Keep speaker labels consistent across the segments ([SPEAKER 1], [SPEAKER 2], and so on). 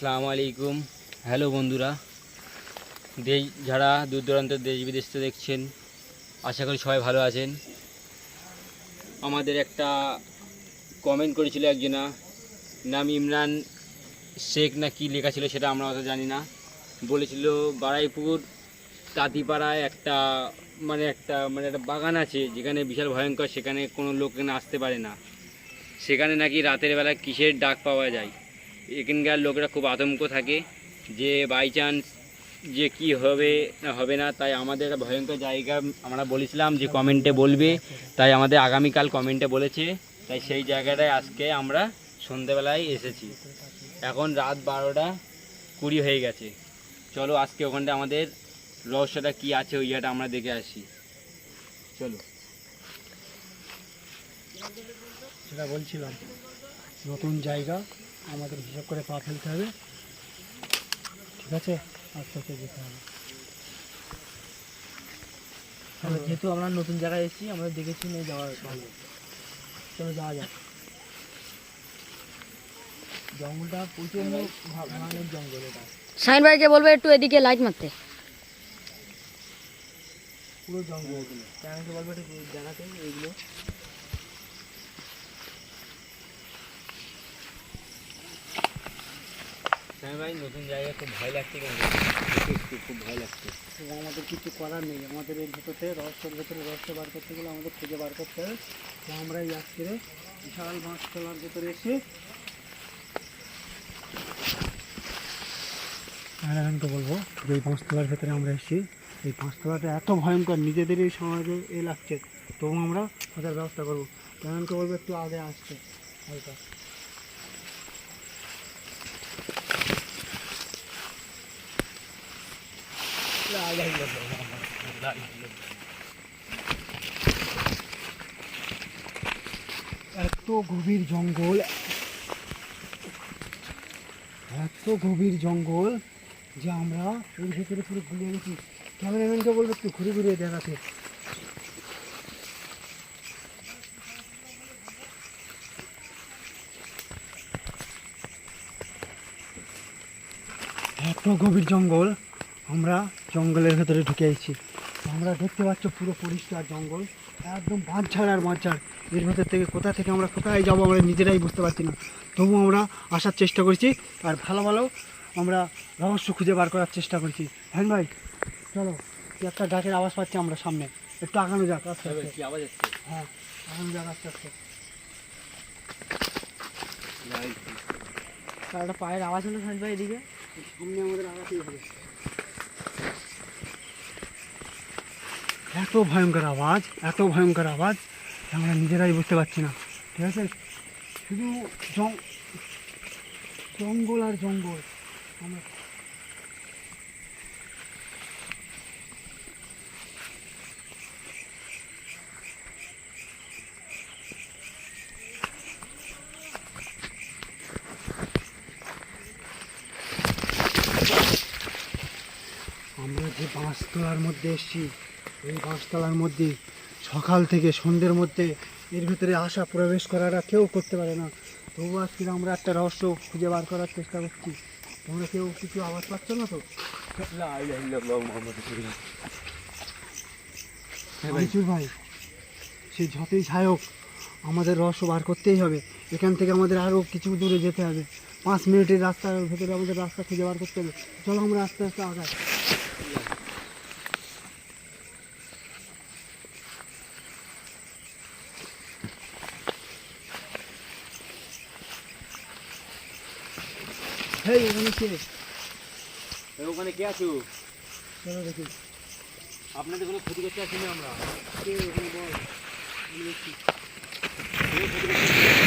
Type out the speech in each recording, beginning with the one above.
[SPEAKER 1] আসসালামু আলাইকুম। হ্যালো বন্ধুরা, দেশ যারা দূর দূরান্তের দেশ বিদেশ থেকে দেখছেন, আশা করি সবাই ভালো আছেন। আমাদের একটা কমেন্ট করেছিল একজনা, নাম ইমরান শেখ না কি লেখা ছিল সেটা আমরা অত জানি না। বলেছিল বারাইপুর তাঁতিপাড়ায় একটা একটা বাগান আছে যেখানে বিশাল ভয়ঙ্কর, সেখানে কোনো লোক এখানে আসতে পারে না। সেখানে নাকি রাতের বেলা কিসের ডাক পাওয়া যায়। এখানকার লোকেরা খুব আতঙ্ক থাকে যে বাই চান্স যে কি হবে না হবে না। তাই আমাদের একটা ভয়ঙ্কর জায়গা আমরা বলেছিলাম যে কমেন্টে বলবে, তাই আমাদের আগামীকাল কমেন্টে বলেছে। তাই সেই জায়গাটায় আজকে আমরা সন্ধেবেলায় এসেছি। এখন রাত 12:20 হয়ে গেছে। চলো আজকে ওখানটা আমাদের রহস্যটা কি আছে ওই জায়গাটা আমরা দেখে আসি। চলো।
[SPEAKER 2] সেটা বলছিলাম, নতুন জায়গা, আমাদের হিসাব করে পা ফেলতে হবে, ঠিক আছে? আস্তে আস্তে যেতে হবে।
[SPEAKER 3] যেহেতু আমরা নতুন জায়গায় এসেছি, আমরা দেখেছি নিয়ে যাওয়ার ভালো। চলো যাওয়া যাক। জঙ্গলটা প্রচন্ড ভয়ানক জঙ্গল। এটা
[SPEAKER 4] শাহিন ভাইকে বলবে একটু এদিকে লাইট মারতে।
[SPEAKER 3] পুরো জঙ্গল এগুলো, চ্যানেলকে বলবো একটু জানাতে এইগুলো।
[SPEAKER 1] হ্যাঁ ভাই, নতুন জায়গায় খুব ভয় লাগছে, কিন্তু খুব ভয় লাগছে।
[SPEAKER 2] আমাদের কিছু করার নেই, আমাদের এর ভেতরে রহস্য বার করতে গেলে আমাদের খুঁজে বার করতে হবে। তো আমরা এই আজকে বিশাল বাঁশতলার ভেতরে এসে নারায়ণকে বলবো যে এই বাঁশতলার ভেতরে আমরা এসেছি। এই বাঁশতলাটা এত ভয়ঙ্কর, নিজেদেরই সমাজে লাগছে, তবু আমরা খোঁজার ব্যবস্থা করবো। নারায়ণকে বলবো একটু আগে আসতে হালকা। এত গভীর জঙ্গল, এত গভীর জঙ্গল যে আমরা এর ভেতরে পুরো গুলিয়ে গেছি। ক্যামেরাম্যানকে বলবো একটু ঘুরে ঘুরে দেখাতে। এত গভীর জঙ্গল, আমরা জঙ্গলের ভেতরে ঢুকে আছি। আমরা দেখতে পাচ্ছ পুরো পরিষ্কার জঙ্গল, একদম বাঁধঝাড় আর বাঁধঝাড়। এর ভেতর থেকে কোথা থেকে আমরা কোথায় যাবো আমরা নিজেরাই বুঝতে পারছি না, তবু আমরা আসার চেষ্টা করছি আর ভালো ভালো আমরা রহস্য খুঁজে বার করার চেষ্টা করছি। হ্যাঁ ভাই চলো, একটা ডাকের আওয়াজ পাচ্ছি আমরা সামনে, একটু আগানো যাক আস্তে আস্তে।
[SPEAKER 1] কি আওয়াজ আসছে?
[SPEAKER 2] হ্যাঁ আগানো যাক আস্তে আস্তে।
[SPEAKER 3] একটা পায়ের আওয়াজ হলো শাহিন ভাই এদিকে।
[SPEAKER 2] সামনে আমাদের আগাতেই হবে। এত ভয়ঙ্কর আওয়াজ, এত ভয়ঙ্কর আওয়াজ আমরা নিজেরাই বুঝতে পারছি না, ঠিক আছে? শুধু জঙ্গল আর জঙ্গল। আমরা আমরা যে বাঁশতলার মধ্যে এসেছি, এই বাঁশতলার মধ্যে সকাল থেকে সন্ধ্যের মধ্যে এর ভিতরে আসা প্রবেশ করাটা কেউ করতে পারে না। তবু আজকে আমরা একটা রহস্য খুঁজে বার করার চেষ্টা করছি। তোমরা কেউ কিছু আওয়াজ পাচ্ছ না তো? মনসুর ভাই, সে যতই যাই হোক আমাদের রহস্য বার করতেই হবে। এখান থেকে আমাদের আরও কিছু দূরে যেতে হবে, 5 মিনিটের রাস্তার ভেতরে আমাদের রাস্তা খুঁজে বার করতে হবে। চলো আমরা আস্তে আস্তে আগাই। হেই ওখানে কে?
[SPEAKER 1] ওখানে কে আছো?
[SPEAKER 2] চলো দেখি
[SPEAKER 1] আপনাদের কোনো ক্ষতি করতে আসিনি আমরা।
[SPEAKER 2] কে ওখানে বল।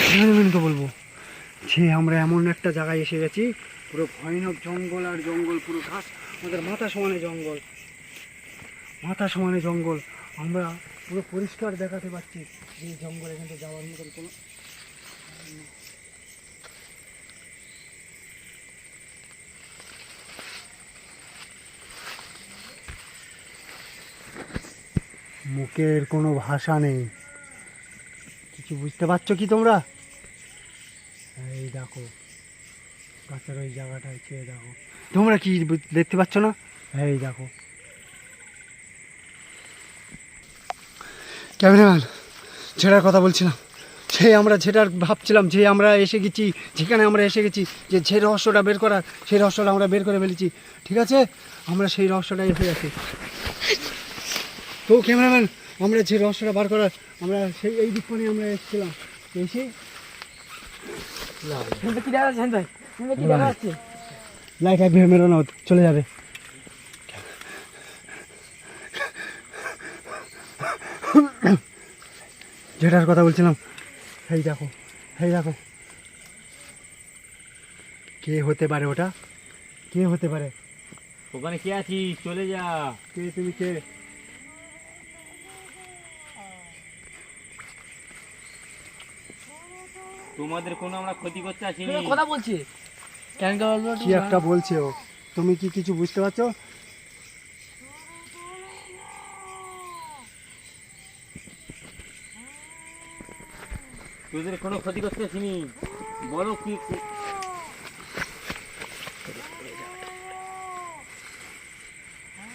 [SPEAKER 2] ক্যামেরাম্যানকে বলবো যে আমরা এমন একটা জায়গায় এসে গেছি, পুরো ভয়ানক জঙ্গল আর জঙ্গল, পুরো ঘাস, আমাদের মাথা সমানে জঙ্গল, মাথা সমানে জঙ্গল। আমরা পুরো পরিষ্কার দেখাতে পাচ্ছি যে জঙ্গল এখান থেকে যাওয়ার মতন কোনো মুখের কোনো ভাষা নেই। কিছু বুঝতে পারছো কি তোমরা? এই দেখো গাছের ওই জায়গাটায় চেয়ে দেখো। তোমরা কি দেখতে পাচ্ছ না? এই দেখো। ক্যামেরাম্যান, যেটার কথা বলছিলাম, যেটার ভাবছিলাম, যে আমরা এসে গেছি, যেখানে আমরা এসে গেছি, যে রহস্যটা বের করার, সেই রহস্যটা আমরা বের করে ফেলেছি। ঠিক আছে, আমরা সেই রহস্যটাই এসে গেছি। তো ক্যামেরাম্যান, আমরা যে রহস্যটা বার করার, আমরা সেই এই দিক করে আমরা এসেছিলাম। এসে
[SPEAKER 3] কি দেখা যাচ্ছে ভাই? কি দেখা যাচ্ছে?
[SPEAKER 2] লাইট একভাবে মেরোনো চলে যাবে। যেটার কথা বলছিলাম, এই দেখো, এই দেখো। কে হতে পারে ওটা? কে হতে পারে?
[SPEAKER 1] ওখানে কে আছিস? চলে যা।
[SPEAKER 2] কে তুমি? কে?
[SPEAKER 1] তোমাদের কোনো আমরা ক্ষতি করতে আসিনি।
[SPEAKER 3] কথা বলছি কেন বলবো?
[SPEAKER 2] কি একটা বলছে ও, তুমি কি কিছু বুঝতে পারছো?
[SPEAKER 1] তোদের কোনো ক্ষতি করতে আসিনি। বলো কি?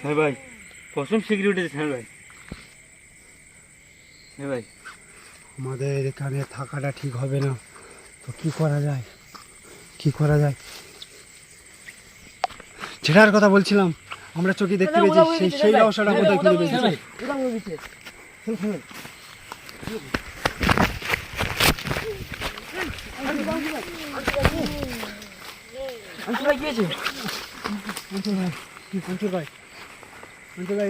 [SPEAKER 1] হ্যাঁ ভাই, প্রথম সিকিউরিটি হ্যাঁ ভাই। হ্যাঁ ভাই,
[SPEAKER 2] আমাদের এখানে থাকাটা ঠিক হবে না, তো কি করা যায়? কি করা যায়? যেটার কথা বলছিলাম, আমরা চোখে দেখতে পেয়েছি, সেই রহস্যটা কোথায় খুঁজে পেয়েছি?
[SPEAKER 3] গিয়েছে
[SPEAKER 2] মনসুর ভাই,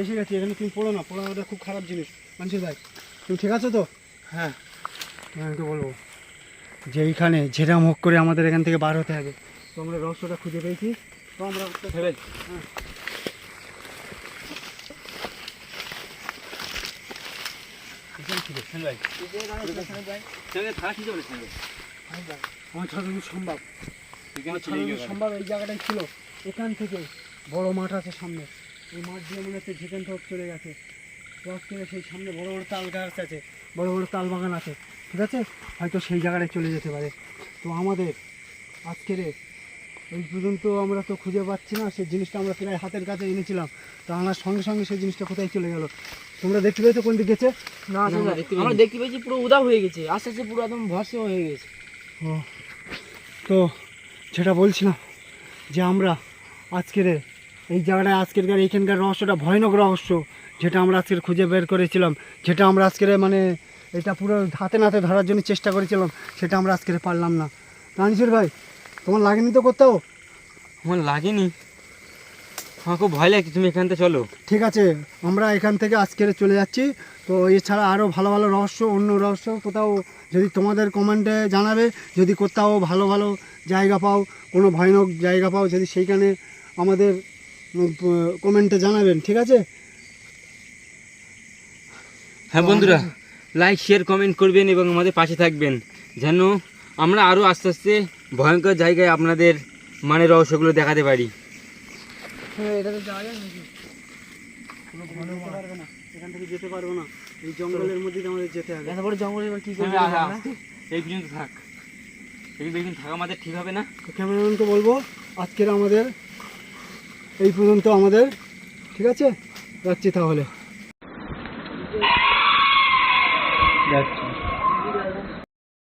[SPEAKER 2] এসে গেছি এখানে। তুমি পড়ো না, পড়ানোটা খুব খারাপ জিনিস। মনসুর ভাই, তুমি ঠিক আছো তো?
[SPEAKER 1] হ্যাঁ।
[SPEAKER 2] আমি তো বলবো যে এইখানে যেরকম হোক করে আমাদের এখান থেকে বার হতে হবে। তো আমরা রহস্যটা খুঁজে পেয়েছি, তো আমরা
[SPEAKER 1] হ্যাঁ ভাই। হ্যাঁ ভাই, থাকা কি বলেছেন ভাই?
[SPEAKER 2] আমার যতদূর সম্ভব,
[SPEAKER 1] এখানে
[SPEAKER 2] আমার
[SPEAKER 1] ছিল এই
[SPEAKER 2] যতদূর
[SPEAKER 1] জায়গাটা।
[SPEAKER 2] সম্ভব এই জায়গাটাই ছিল। এখান থেকে বড় মাঠ আছে সামনে, এই মাঠ দিয়ে মনে হচ্ছে যেখান থেকে চলে গেছে। রথ থেকে সেই সামনে বড় বড় তাল গাছ আছে, বড় বড় তাল বাগান আছে। ঠিক আছে, হয়তো সেই জায়গাটায় চলে যেতে পারে। তো আমাদের আজকের এই পর্যন্ত আমরা তো খুঁজে পাচ্ছি না। সেই জিনিসটা আমরা প্রায় হাতের কাছে এনেছিলাম, তো আনার সঙ্গে সঙ্গে সেই জিনিসটা কোথায় চলে গেল? তোমরা দেখতে পেয়েছো কোন দিক গেছে?
[SPEAKER 3] না আমরা দেখতে পেয়েছি পুরো উদাও হয়ে গেছে, আস্তে আস্তে পুরো একদম ভরসা হয়ে গেছে।
[SPEAKER 2] ও, তো যেটা বলছিলাম যে আমরা আজকের এই জায়গাটায় এইখানকার রহস্যটা ভয়ানক রহস্য, যেটা আমরা আজকের খুঁজে বের করেছিলাম, যেটা আমরা আজকের মানে এটা পুরো হাতে নাতে ধরার জন্য চেষ্টা করেছিলাম, সেটা আমরা আজকের পারলাম না। তানসির ভাই, তোমার লাগেনি তো কোথাও?
[SPEAKER 1] আমার লাগেনি, আমার খুব ভয় লাগছে। তুমি এখান থেকে চলো।
[SPEAKER 2] ঠিক আছে, আমরা এখান থেকে আজকের চলে যাচ্ছি। তো এছাড়া আরও ভালো ভালো রহস্য, অন্য রহস্য কোথাও যদি তোমাদের কমেন্টে জানাবে, যদি কোথাও ভালো ভালো জায়গা পাও, কোনো ভয়ানক জায়গা পাও, যদি সেইখানে আমাদের কমেন্টে জানাবেন। ঠিক আছে?
[SPEAKER 1] হ্যাঁ বন্ধুরা, লাইক শেয়ার কমেন্ট করবেন এবং আমাদের পাশে থাকবেন, যেন আমরা আরও আস্তে আস্তে ভয়ঙ্কর জায়গায় আপনাদের মানে রহস্যগুলো দেখাতে পারি।
[SPEAKER 3] হ্যাঁ, এটা তো যাওয়া যায় নাকি?
[SPEAKER 2] পারবে না, এখান থেকে যেতে পারবো না, এই জঙ্গলের মধ্যে আমাদের যেতে হবে।
[SPEAKER 3] এত বড় জঙ্গলে এবার কি করবো?
[SPEAKER 1] এই পর্যন্ত থাক, এই পর্যন্ত থাকা আমাদের ঠিক হবে না।
[SPEAKER 2] তো ক্যামেরাম্যানকে বলবো আজকের আমাদের এই পর্যন্ত আমাদের। ঠিক আছে, যাচ্ছি তাহলে।
[SPEAKER 1] যাচ্ছি।